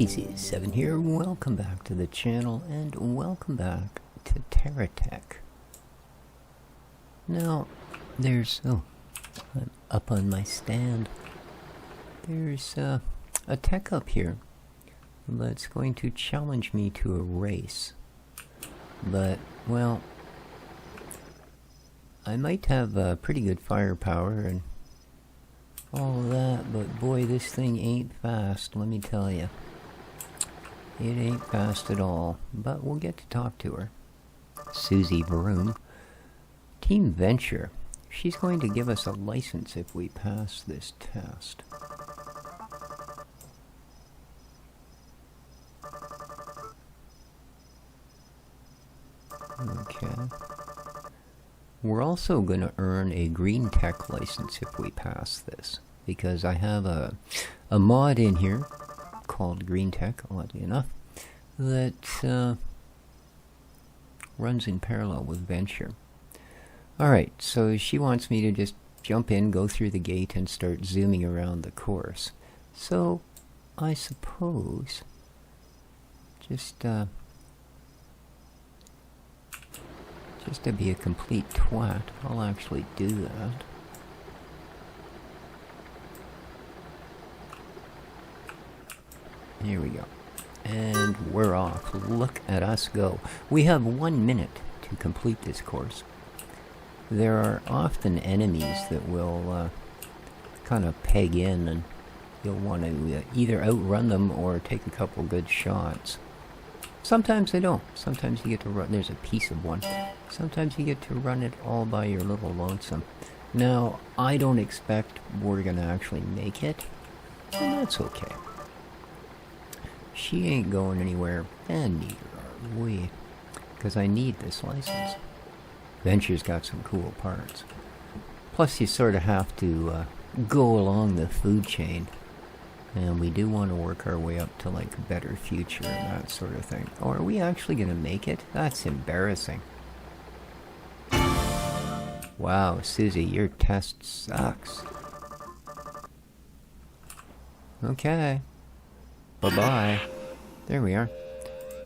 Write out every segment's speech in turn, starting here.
Easy7 here, welcome back to the channel and welcome back to TerraTech. Now, I'm up on my stand. There's a tech up here that's going to challenge me to a race. But, well, I might have pretty good firepower and all of that, but boy, this thing ain't fast, let me tell you. It ain't fast at all, but we'll get to talk to her. Susie Vroom. Team Venture. She's going to give us a license if we pass this test. Okay. We're also going to earn a green tech license if we pass this, because I have a mod in here called Green Tech, oddly enough, that runs in parallel with Venture. Alright, so she wants me to just jump in, go through the gate, and start zooming around the course. So, I suppose, just to be a complete twat, I'll actually do that. Here we go. And we're off. Look at us go. We have 1 minute to complete this course. There are often enemies that will kind of peg in, and you'll want to either outrun them or take a couple good shots. Sometimes they don't. Sometimes you get to run. There's a piece of one. Sometimes you get to run it all by your little lonesome. Now, I don't expect we're going to actually make it, and that's okay. She ain't going anywhere, and neither are we, because I need this license. Venture's got some cool parts. Plus, you sort of have to go along the food chain. And we do want to work our way up to, like, a better future and that sort of thing. Oh, are we actually going to make it? That's embarrassing. Wow, Susie, your test sucks. Okay. Bye-bye. There we are.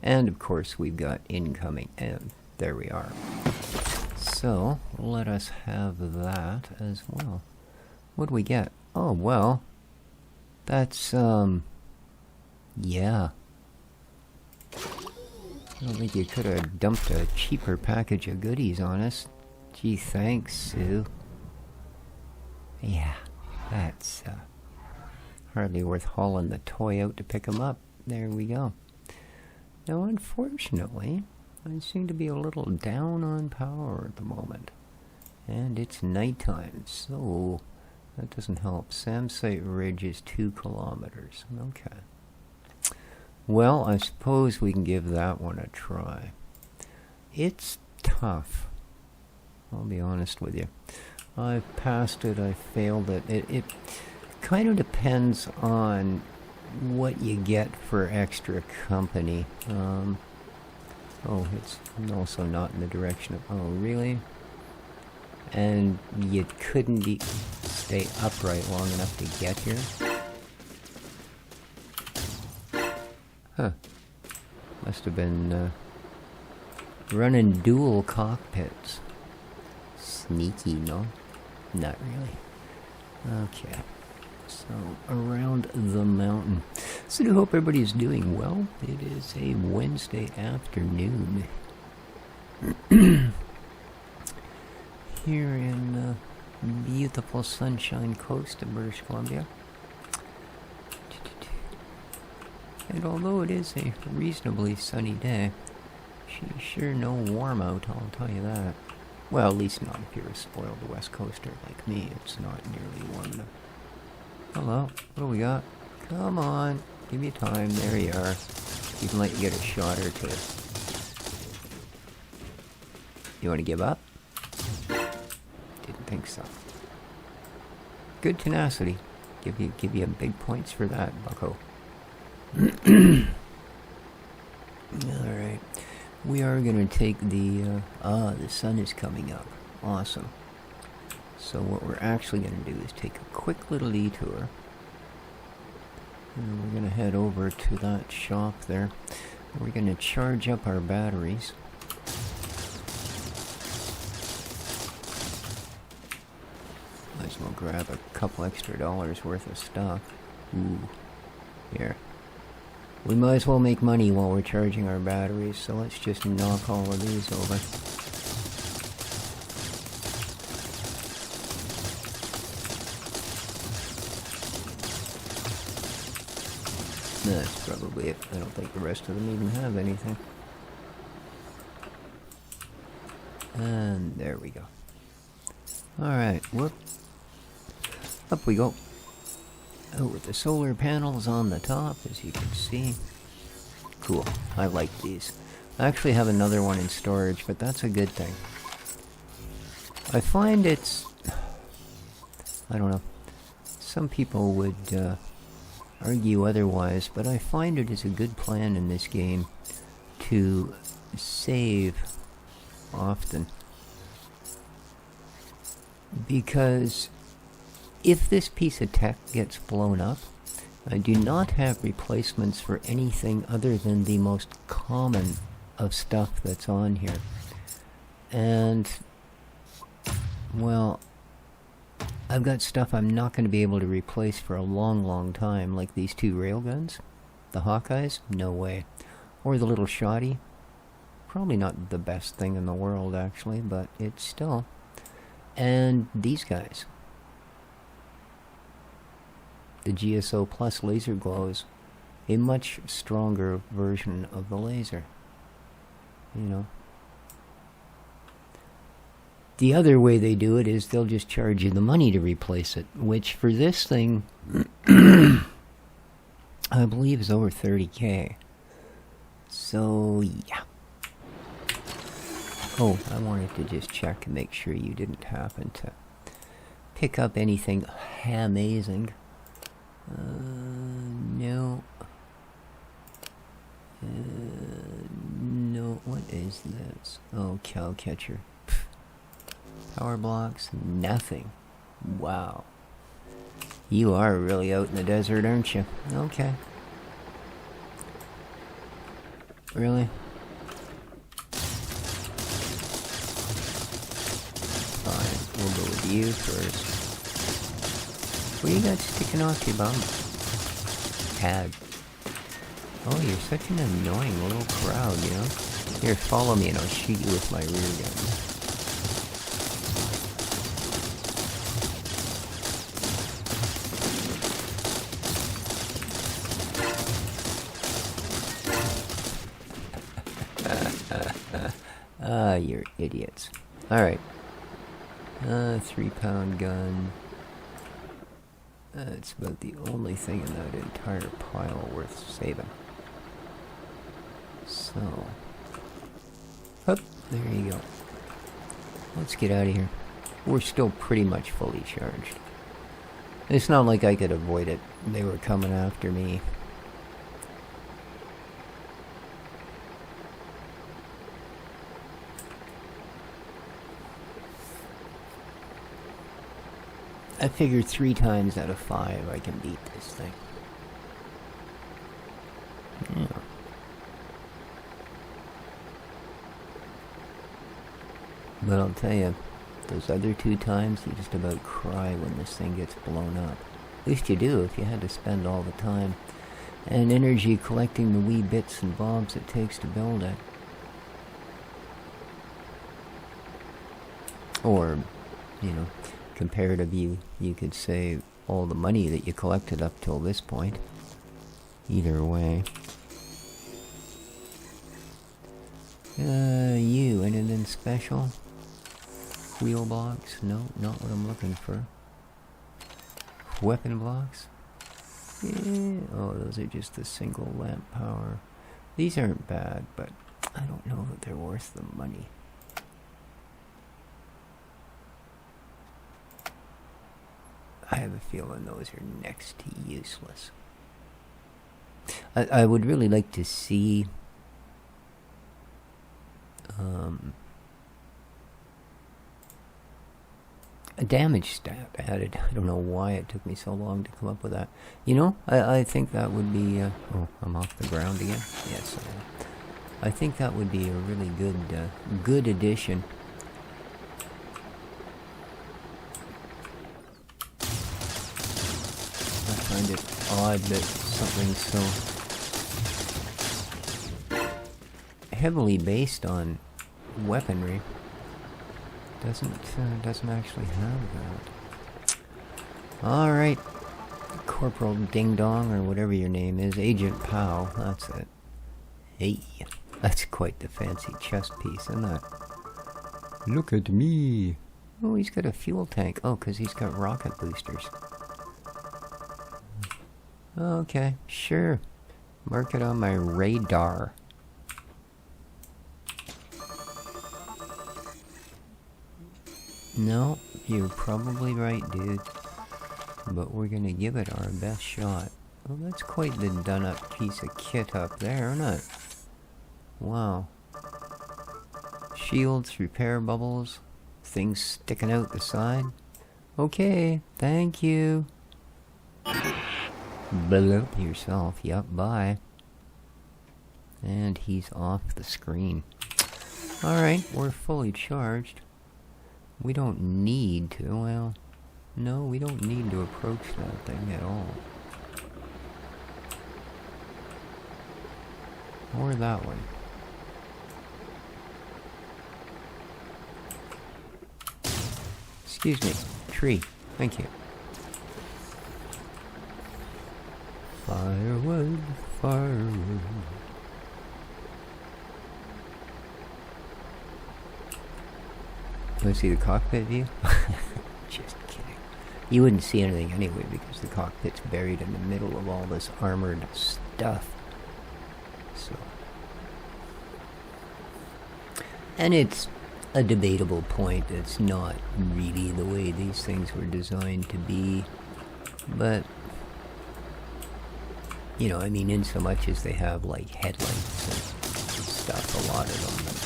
And, of course, we've got incoming. And there we are. So, let us have that as well. What do we get? Oh, well... That's, yeah. I don't think you could have dumped a cheaper package of goodies on us. Gee, thanks, Sue. Yeah, that's, hardly worth hauling the toy out to pick 'em up. There we go. Now, unfortunately, I seem to be a little down on power at the moment. And it's nighttime, so... that doesn't help. Samsite Ridge is 2 kilometers. Okay. Well, I suppose we can give that one a try. It's tough. I'll be honest with you. I've passed it, I failed it. It kind of depends on what you get for extra company. Oh, it's also not in the direction of... oh, really? And you couldn't stay upright long enough to get here? Huh. Must have been running dual cockpits. Sneaky, no? Not really. Okay. So, around the mountain. So I hope everybody's doing well. It is a Wednesday afternoon. Here in beautiful Sunshine Coast of British Columbia. And although it is a reasonably sunny day, she's sure no warm out, I'll tell you that. Well, at least not if you're a spoiled West Coaster like me. It's not nearly warm enough. Hello, what do we got? Come on, give me time. There you are. Even let you get a shot or two. You want to give up? Didn't think so. Good tenacity. Give you big points for that, bucko. Alright. We are gonna take the sun is coming up. Awesome. So what we're actually gonna do is take a quick little detour And we're going to head over to that shop there. We're going to charge up our batteries. Might as well grab a couple extra dollars worth of stuff. Ooh. Here. We might as well make money while we're charging our batteries, so let's just knock all of these over. That's probably it. I don't think the rest of them even have anything. And there we go. Alright, whoop. Up we go. Oh, with the solar panels on the top, as you can see. Cool. I like these. I actually have another one in storage, but that's a good thing. I find it's... I don't know. Some people would argue otherwise, but I find it is a good plan in this game to save often. Because if this piece of tech gets blown up, I do not have replacements for anything other than the most common of stuff that's on here. And, well, I've got stuff I'm not going to be able to replace for a long, long time, like these two railguns. The Hawkeyes? No way. Or the little shoddy. Probably not the best thing in the world, actually, but it's still. And these guys. The GSO Plus laser glows. A much stronger version of the laser. You know. The other way they do it is they'll just charge you the money to replace it, which for this thing, I believe is over 30K. So, yeah. Oh, I wanted to just check and make sure you didn't happen to pick up anything amazing. No. No, what is this? Oh, cow catcher. Power blocks, nothing. Wow. You are really out in the desert, aren't you? Okay. Really? Fine, we'll go with you first. What do you got sticking off your bum? Tag. Oh, you're such an annoying little crowd, you know? Here, follow me and I'll shoot you with my rear gun. You're idiots. Alright. 3-pound gun. It's about the only thing in that entire pile worth saving. So. Hup, there you go. Let's get out of here. We're still pretty much fully charged. It's not like I could avoid it. They were coming after me. I figured 3 times out of 5 I can beat this thing. Yeah. But I'll tell you, those other 2 times, you just about cry when this thing gets blown up. At least you do if you had to spend all the time and energy collecting the wee bits and bobs it takes to build it. Or, you know, comparatively, you could save all the money that you collected up till this point. Either way. You, anything special? Wheel blocks? No, not what I'm looking for. Weapon blocks? Yeah. Oh, those are just the single lamp power. These aren't bad, but I don't know that they're worth the money. I have a feeling those are next to useless. I would really like to see a damage stat added. I don't know why it took me so long to come up with that. You know, I think that would be... oh, I'm off the ground again? Yes, I am. I think that would be a really good addition. I find it odd that something so heavily based on weaponry doesn't actually have that. All right, Corporal Ding Dong, or whatever your name is, Agent Pow. That's it. Hey, that's quite the fancy chest piece, isn't it? Look at me. Oh, he's got a fuel tank. Oh, because he's got rocket boosters. Okay, sure. Mark it on my radar. No, you're probably right, dude. But we're gonna give it our best shot. Well, that's quite the done-up piece of kit up there, isn't it? Wow. Shields, repair bubbles, things sticking out the side. Okay, thank you. Blow up yourself. Yep, bye. And he's off the screen. Alright, we're fully charged. We don't need to, well, no, we don't need to approach that thing at all. Or that one. Excuse me, tree, thank you. Firewood, firewood. Want to see the cockpit view? Just kidding. You wouldn't see anything anyway because the cockpit's buried in the middle of all this armored stuff. So. And it's a debatable point. It's not really the way these things were designed to be. But, you know, I mean, in so much as they have, like, headlights and stuff, a lot of them.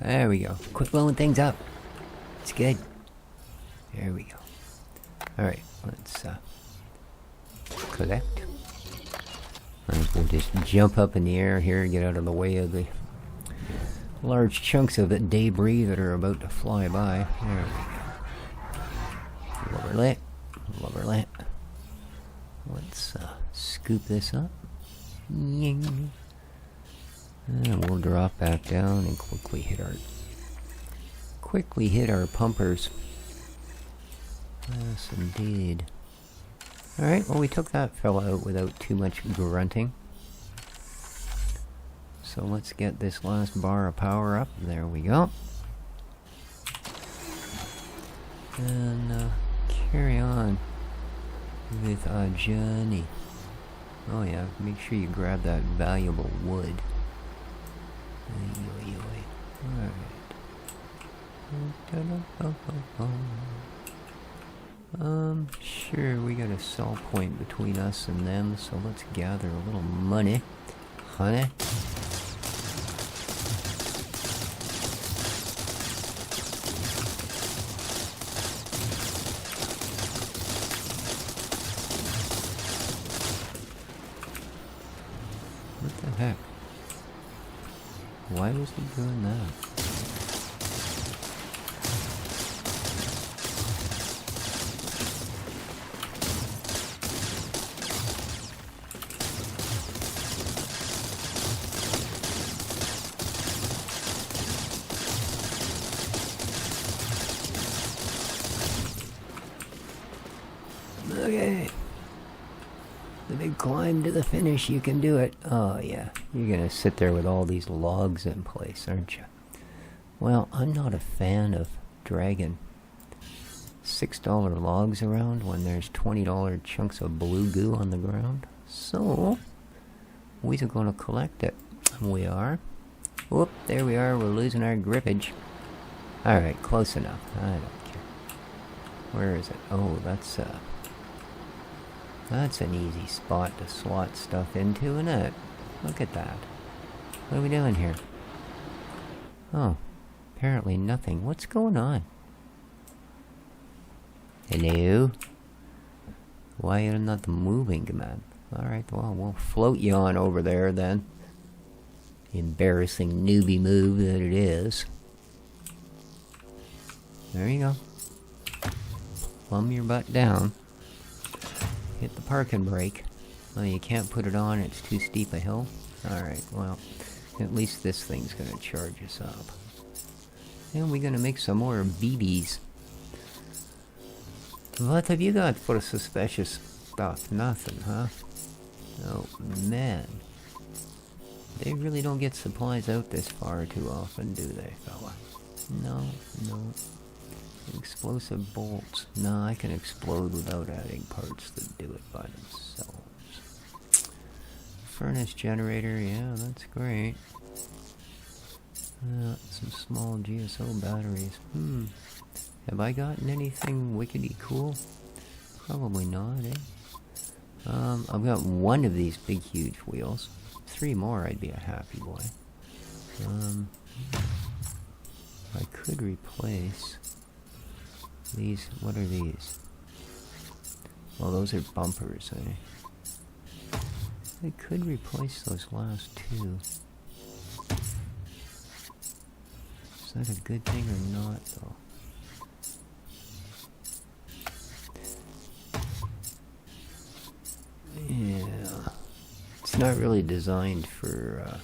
There we go. Quit blowing things up. It's good. There we go. Alright, let's collect. We'll just jump up in the air here and get out of the way of the large chunks of debris that are about to fly by. There we go. Lovely. Lovely. Let's scoop this up. Ying. And we'll drop back down and quickly hit our pumpers. Yes, indeed. Alright, well, we took that fella out without too much grunting. So let's get this last bar of power up. There we go. And carry on with our journey. Oh yeah, make sure you grab that valuable wood. Alright. Sure, we got a sell point between us and them, so let's gather a little money. Honey? What the heck? Why was he doing that? Okay. The big climb to the finish, you can do it. Oh yeah, you're gonna sit there with all these logs in place, aren't you? Well, I'm not a fan of dragging $6 logs around when there's $20 chunks of blue goo on the ground. So, we're gonna collect it. We are. Whoop, there we are, we're losing our grippage. Alright, close enough. I don't care. Where is it? Oh, that's an easy spot to slot stuff into, isn't it? Look at that. What are we doing here? Oh, apparently nothing. What's going on? Hello? Why are you not moving, man? Alright, well, we'll float you on over there then. Embarrassing newbie move that it is. There you go. Plumb your butt down. Hit the parking brake. Well, you can't put it on, it's too steep a hill. Alright, well, at least this thing's gonna charge us up. And we're gonna make some more BBs. What have you got for suspicious stuff? Nothing, huh? Oh, man. They really don't get supplies out this far too often, do they, fella? No, no. Explosive bolts. No, I can explode without adding parts that do it by themselves. Furnace generator, yeah, that's great. Some small GSO batteries. Have I gotten anything wickedy cool? Probably not, eh? I've got one of these big huge wheels. 3 more, I'd be a happy boy. I could replace these. What are these? Well, those are bumpers, eh? I could replace those last 2. Is that a good thing or not, though? Yeah. It's not really designed for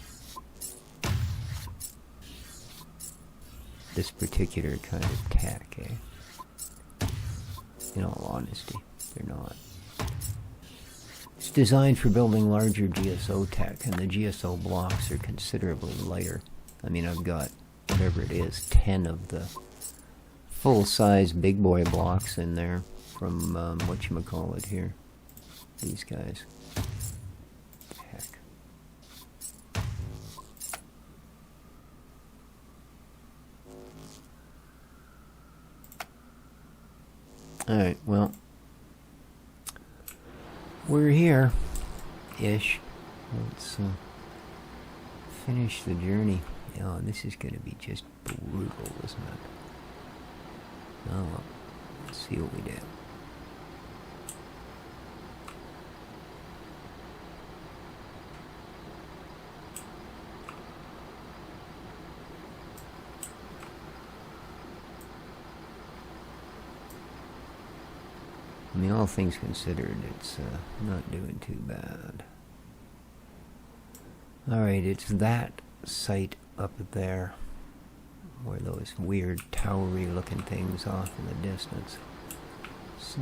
this particular kind of tech, eh? In all honesty, they're not. It's designed for building larger GSO tech, and the GSO blocks are considerably lighter. I mean, I've got, whatever it is, 10 of the full-size big boy blocks in there from, whatchamacallit here. These guys. Heck. Alright, well. We're here-ish. Let's finish the journey. Oh, this is going to be just brutal, isn't it? Oh, well. Let's see what we do. I mean, all things considered, it's not doing too bad. Alright, it's that site up there, where those weird towery looking things off in the distance. So...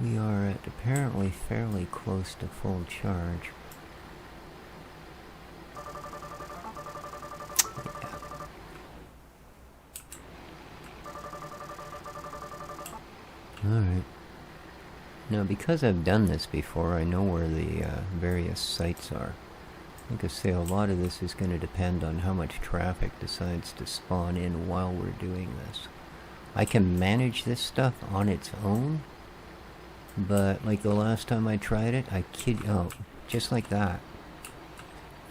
we are at apparently fairly close to full charge. Alright. Now, because I've done this before, I know where the various sites are. Like I say, a lot of this is going to depend on how much traffic decides to spawn in while we're doing this. I can manage this stuff on its own, but like the last time I tried it, just like that.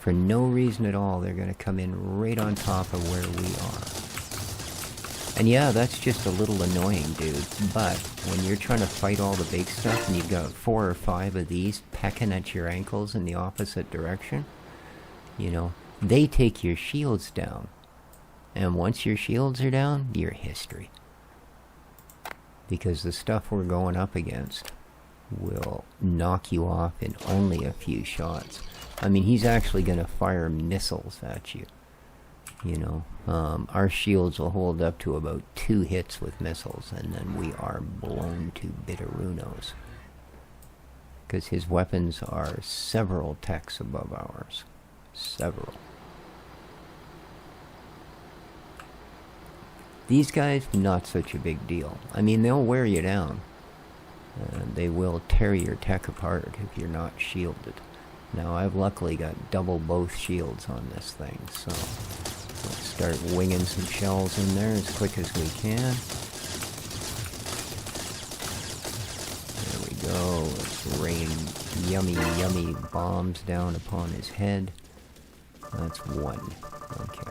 For no reason at all, they're going to come in right on top of where we are. And yeah, that's just a little annoying, dude, but when you're trying to fight all the big stuff and you've got 4 or 5 of these pecking at your ankles in the opposite direction, you know, they take your shields down. And once your shields are down, you're history. Because the stuff we're going up against will knock you off in only a few shots. I mean, he's actually going to fire missiles at you. You know, our shields will hold up to about 2 hits with missiles, and then we are blown to bitterunos. Because his weapons are several techs above ours. Several. These guys, not such a big deal. I mean, they'll wear you down. They will tear your tech apart if you're not shielded. Now, I've luckily got double both shields on this thing, so let's start winging some shells in there as quick as we can. There we go. Let's rain yummy, yummy bombs down upon his head. That's one. Okay.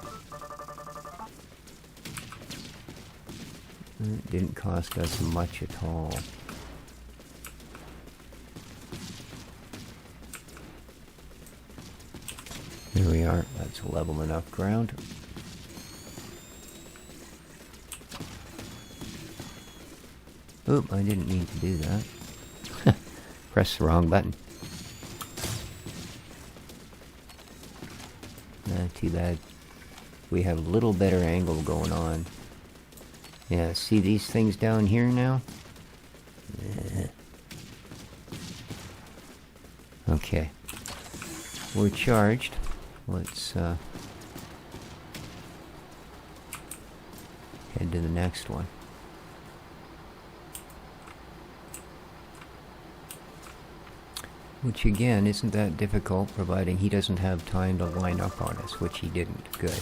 It didn't cost us much at all. There we are. That's level enough ground. Oop, I didn't mean to do that. Press the wrong button. Too bad. We have a little better angle going on. Yeah, see these things down here now? Okay. We're charged. Let's head to the next one. Which again isn't that difficult, providing he doesn't have time to line up on us, which he didn't. Good.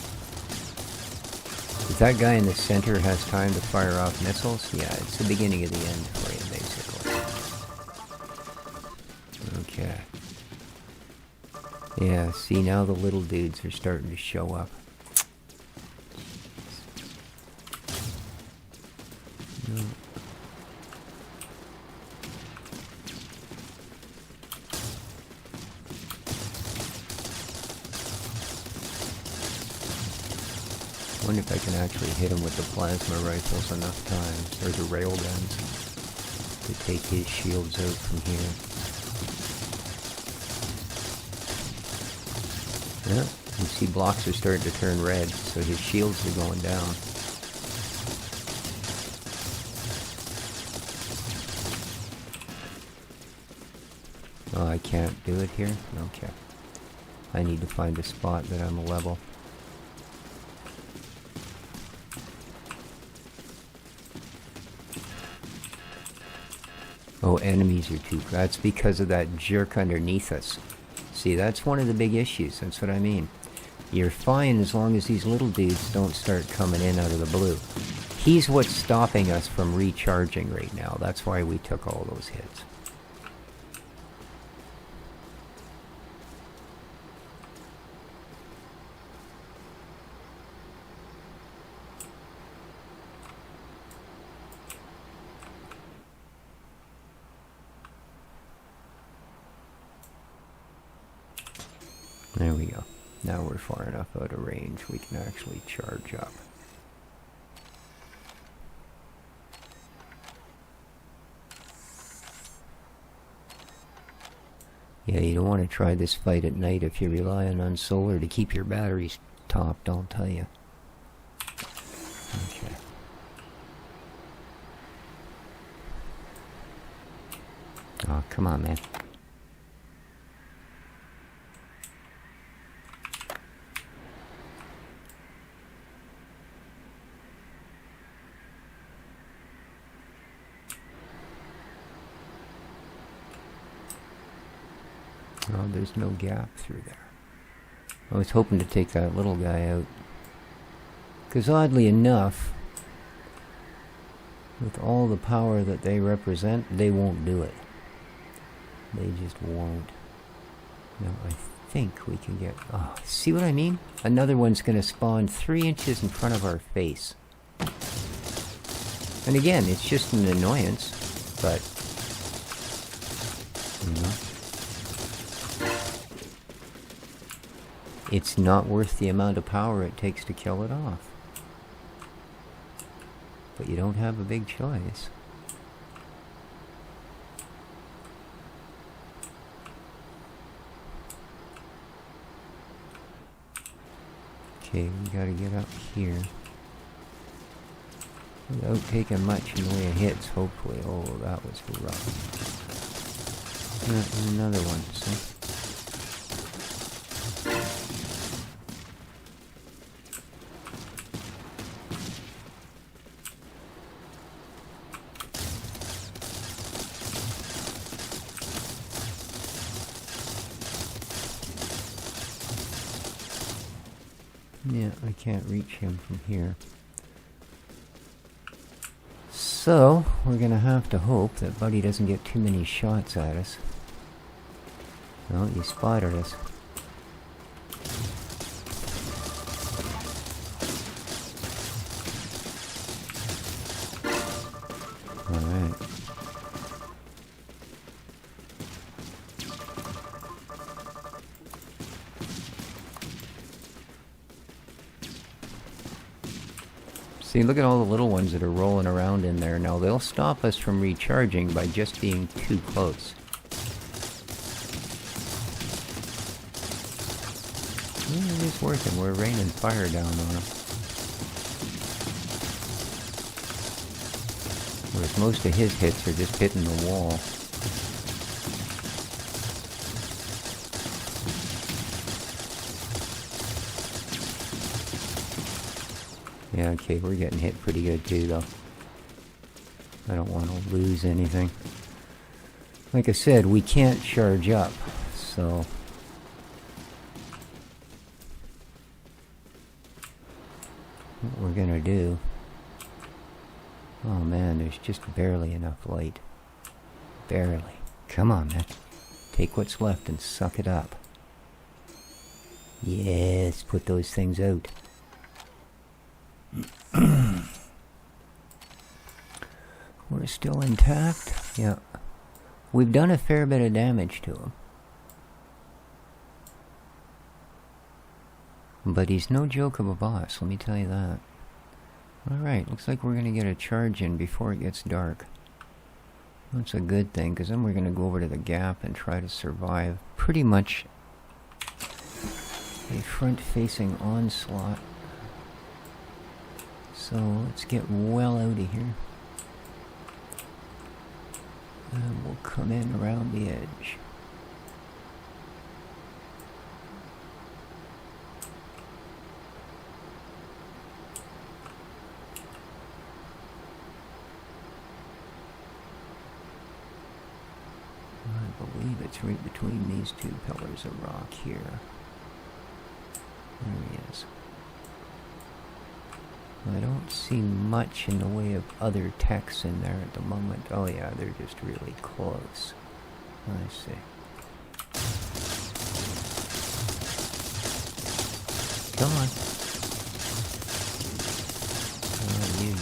If that guy in the center has time to fire off missiles, yeah, it's the beginning of the end for you, basically. Okay. Yeah, see, now the little dudes are starting to show up. No. I wonder if I can actually hit him with the plasma rifles enough times, or the railguns, to take his shields out from here. Yeah, you see blocks are starting to turn red, so his shields are going down. Oh, I can't do it here? Okay. I need to find a spot that I'm level. Oh, enemies are too... That's because of that jerk underneath us. See, that's one of the big issues. That's what I mean. You're fine as long as these little dudes don't start coming in out of the blue. He's what's stopping us from recharging right now. That's why we took all those hits. There we go. Now we're far enough out of range we can actually charge up. Yeah, you don't want to try this fight at night if you're relying on solar to keep your batteries topped, I'll tell you. Okay. Oh, come on, man. Oh, there's no gap through there. I was hoping to take that little guy out. Because oddly enough, with all the power that they represent, they won't do it. They just won't. Now I think we can get... Oh, see what I mean? Another one's going to spawn 3 inches in front of our face. And again, it's just an annoyance, but... You know? It's not worth the amount of power it takes to kill it off. But you don't have a big choice. Okay, we gotta get up here. Without taking much in the way of hits, hopefully. Oh, that was rough. Another one, see? Yeah, I can't reach him from here. So, we're gonna have to hope that Buddy doesn't get too many shots at us. Oh, he spotted us. Alright. See, look at all the little ones that are rolling around in there. Now, they'll stop us from recharging by just being too close. Yeah, it is working. We're raining fire down on them. Whereas most of his hits are just hitting the wall. Yeah, okay, we're getting hit pretty good too, though. I don't want to lose anything. Like I said, we can't charge up, so... what we're gonna do... oh man, there's just barely enough light. Barely. Come on, man. Take what's left and suck it up. Yes, put those things out. We're still intact. Yeah. We've done a fair bit of damage to him. But he's no joke of a boss, let me tell you that. Alright, looks like we're going to get a charge in before it gets dark. That's a good thing, because then we're going to go over to the gap and try to survive pretty much a front-facing onslaught. So let's get well out of here. And we'll come in around the edge. I believe it's right between these two pillars of rock here. There he is. I don't see much in the way of other techs in there at the moment. Oh yeah, they're just really close. I see. Come on. Oh, you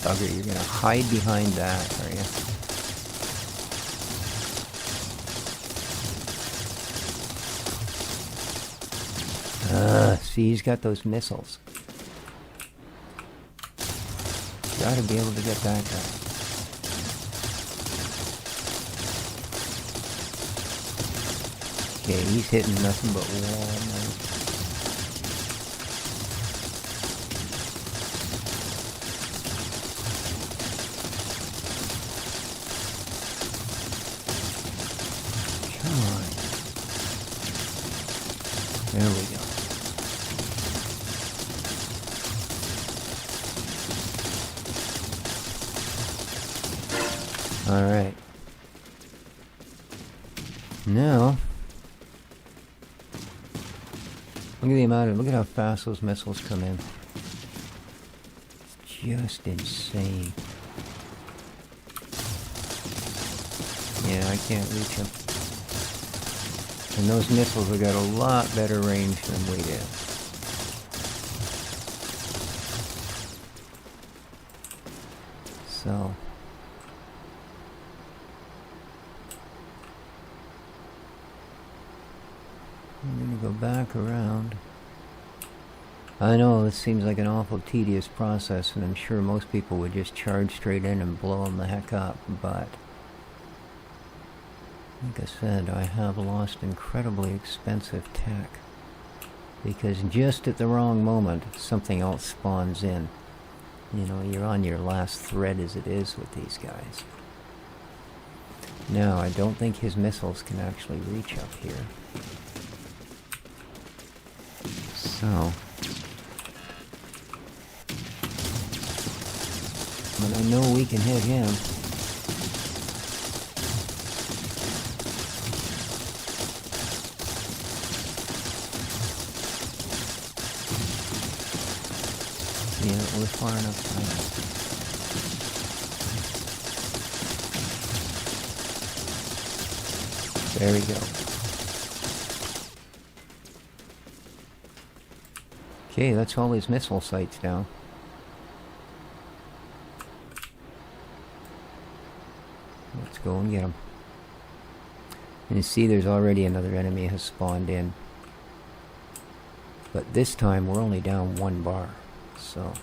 bugger, you're gonna hide behind that, are you? See, he's got those missiles. Gotta be able to get that guy. Okay, he's hitting nothing but wall now. Come on. There we go. Alright. Now, look at the amount of, look at how fast those missiles come in. It's just insane. Yeah, I can't reach them. And those missiles have got a lot better range than we do. So... I'm gonna go back around. I know this seems like an awful tedious process, and I'm sure most people would just charge straight in and blow them the heck up, but like I said, I have lost incredibly expensive tech because just at the wrong moment something else spawns in. You know, you're on your last thread as it is with these guys. Now, I don't think his missiles can actually reach up here. So, but I know we can hit him. we're far enough behind. There we go. Okay, that's all his missile sites down. Let's go and get him. And you see there's already another enemy has spawned in. But this time we're only down 1 bar, so...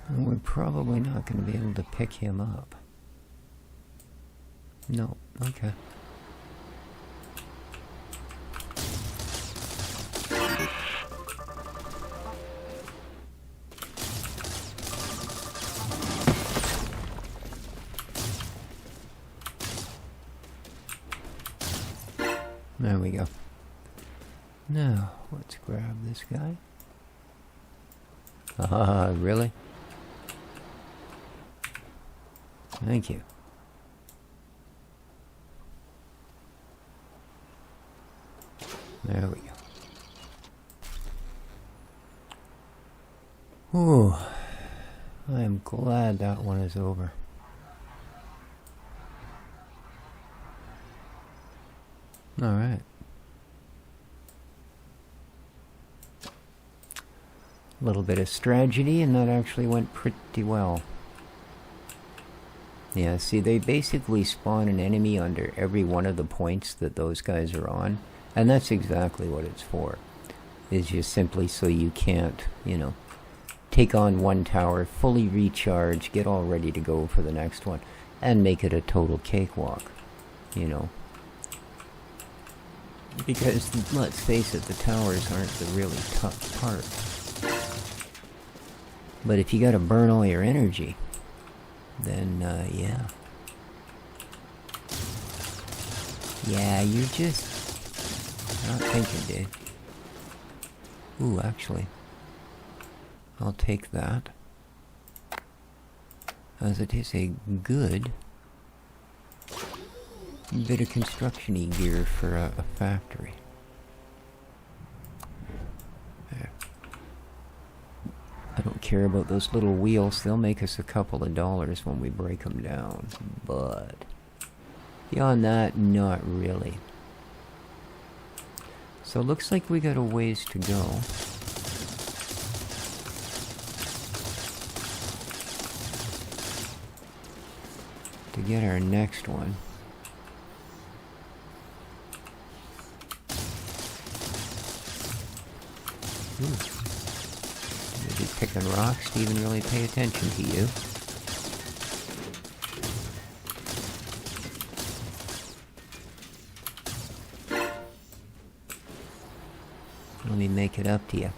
And we're probably not going to be able to pick him up. No, okay. There we go. Now, let's grab this guy. Ah, really? Thank you. There we go. Ooh, I am glad that one is over. All right. A little bit of strategy, and that actually went pretty well. Yeah, see, they basically spawn an enemy under every one of the points that those guys are on. And that's exactly what it's for. It's just simply so you can't, you know, take on one tower, fully recharge, get all ready to go for the next one, and make it a total cakewalk, you know. Because, let's face it, the towers aren't the really tough part. But if you gotta burn all your energy, then, yeah. Yeah, you're just not thinking, dude. Ooh, actually, I'll take that, as it is a good bit of construction-y gear for a factory. There. I don't care about those little wheels. They'll make us a couple of dollars when we break them down. But beyond that, not really. So it looks like we got a ways to go. To get our next one. Ooh. Maybe picking rocks to even really pay attention to you. Let me make it up to you.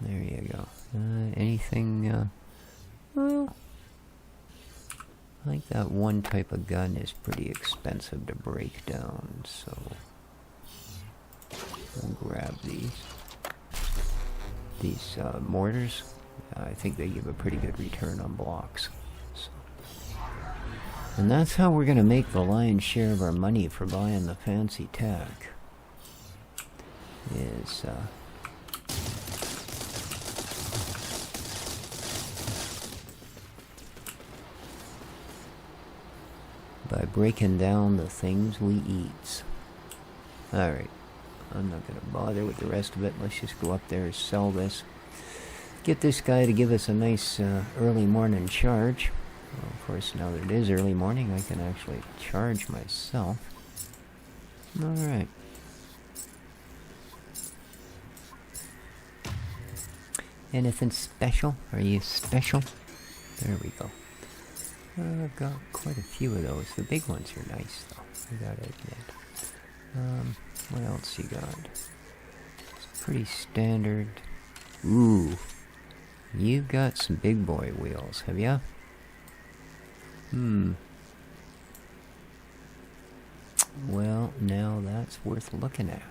There you go. Anything, well, I think that one type of gun is pretty expensive to break down, so I'll grab these. These mortars, I think they give a pretty good return on blocks. So. And that's how we're going to make the lion's share of our money for buying the fancy tech. Is, by breaking down the things we eat. Alright. I'm not going to bother with the rest of it. Let's just go up there and sell this. Get this guy to give us a nice early morning charge. Well, of course, now that it is early morning, I can actually charge myself. Alright. Anything special? Are you special? There we go. I've got quite a few of those. The big ones are nice, though. I gotta admit. What else you got? It's pretty standard. Ooh, you've got some big boy wheels, have ya? Well, now that's worth looking at.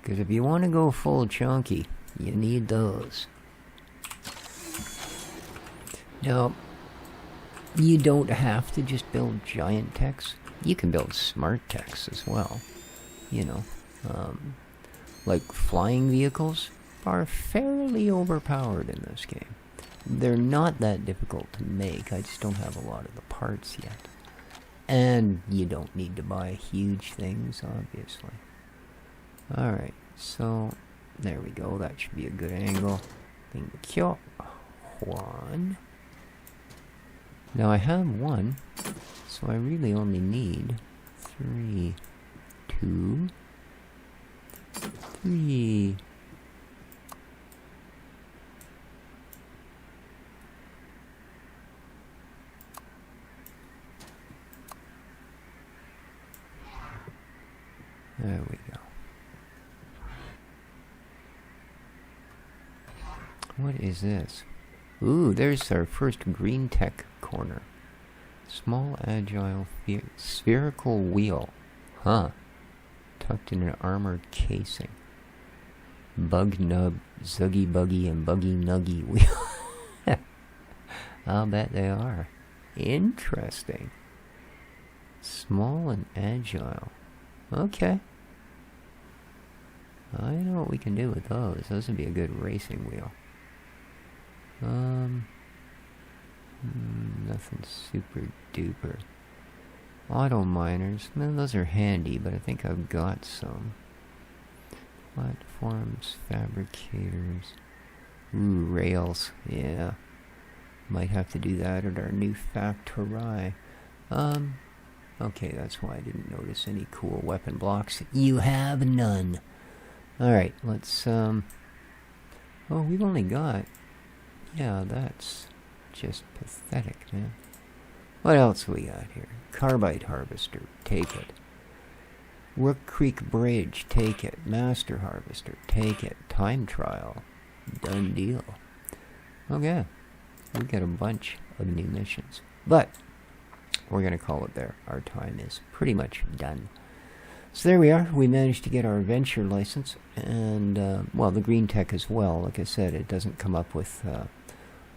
Because if you want to go full chunky, you need those. Now, you don't have to just build giant techs. You can build smart techs as well. You know, like flying vehicles are fairly overpowered in this game. They're not that difficult to make. I just don't have a lot of the parts yet. And you don't need to buy huge things, obviously. Alright, so there we go. That should be a good angle. Thank you, Juan. Now I have one, so I really only need 3, 2, 3. There we go. What is this? Ooh, there's our first green tech corner. Small, agile, spherical wheel. Huh. Tucked in an armored casing. Bug nub, zuggy buggy, and buggy nuggy wheel. I'll bet they are. Interesting. Small and agile. Okay. I know what we can do with those. Those would be a good racing wheel. Nothing super duper. Auto miners. Man, those are handy, but I think I've got some. Platforms, fabricators. Ooh, rails. Yeah. Might have to do that at our new factory. Okay, that's why I didn't notice any cool weapon blocks. You have none. Alright, let's, oh, we've only got... Yeah, that's just pathetic, man. What else we got here? Carbide harvester, take it. Rook Creek Bridge, take it. Master harvester, take it. Time trial, done deal. Okay, we got a bunch of new missions. But, we're going to call it there. Our time is pretty much done. So there we are. We managed to get our adventure license. And, well, the green tech as well. Like I said, it doesn't come up with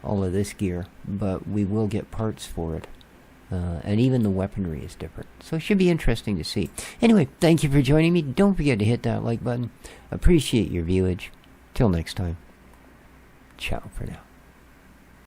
all of this gear. But we will get parts for it. And even the weaponry is different. So it should be interesting to see. Anyway, thank you for joining me. Don't forget to hit that like button. Appreciate your viewage. Till next time. Ciao for now.